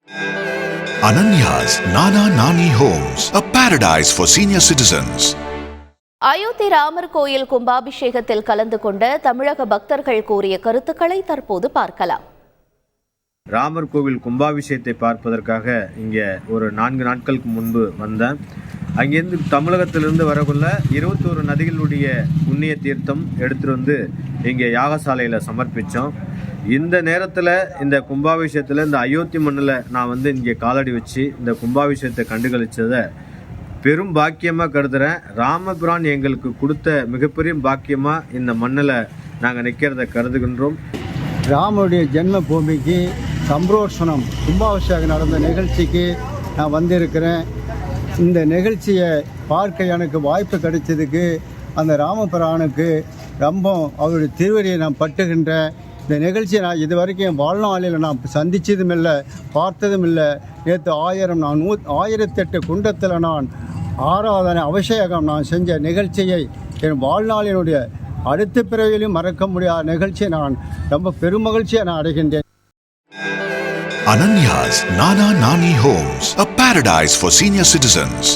Ananya's Nana Nani Homes, a paradise for senior citizens. Ayodhya Ramar கோயில் கும்பாபிஷேகத்தில் கலந்து கொண்ட தமிழக பக்தர்கள் கூறிய கருத்துக்களை தற்போது பார்க்கலாம். ராமர் கோவில் கும்பாபிஷேகத்தை பார்ப்பதற்காக இங்கே ஒரு 4 நாட்களுக்கு முன்பு வந்தேன். அங்கேருந்து தமிழகத்திலிருந்து வரக்குள்ள 21 நதிகளுடைய புண்ணிய தீர்த்தம் எடுத்துகிட்டு வந்து இங்கே யாகசாலையில் சமர்ப்பித்தோம். இந்த நேரத்தில் இந்த கும்பாபிஷேகத்தில் இந்த அயோத்தி மண்ணில் நான் வந்து இங்கே காலடி வச்சு இந்த கும்பாபிஷேகத்தை கண்டுகளித்ததை பெரும் பாக்கியமாக கருதுகிறேன். ராமபிரான் எங்களுக்கு கொடுத்த மிகப்பெரிய பாக்கியமாக இந்த மண்ணில் நாங்கள் நிற்கிறத கருதுகின்றோம். ராமனுடைய ஜென்ம பூமிக்கு சம்பரோஷனம் கும்பாபிஷேகம் நடந்த நிகழ்ச்சிக்கு நான் வந்திருக்கிறேன். இந்த நிகழ்ச்சியை பார்க்க எனக்கு வாய்ப்பு கிடைச்சதுக்கு அந்த ராமபிரானுக்கு ரொம்ப அவருடைய திருவடியை நான் பட்டுகின்ற இந்த நிகழ்ச்சியை நான் இது வரைக்கும் என் வாழ்நாளில் நான் சந்தித்ததும் இல்லை, பார்த்ததும் இல்லை. நேற்று 1008 குண்டத்தில் நான் ஆராதனை அபிஷேகம் நான் செஞ்ச நிகழ்ச்சியை என் வாழ்நாளினுடைய அடுத்த பிறவிலும் மறக்க முடியாத நிகழ்ச்சியை நான் ரொம்ப பெருமகிழ்ச்சியை நான் அடைகின்றேன். Ananya's Nana Nani Homes, a paradise for senior citizens.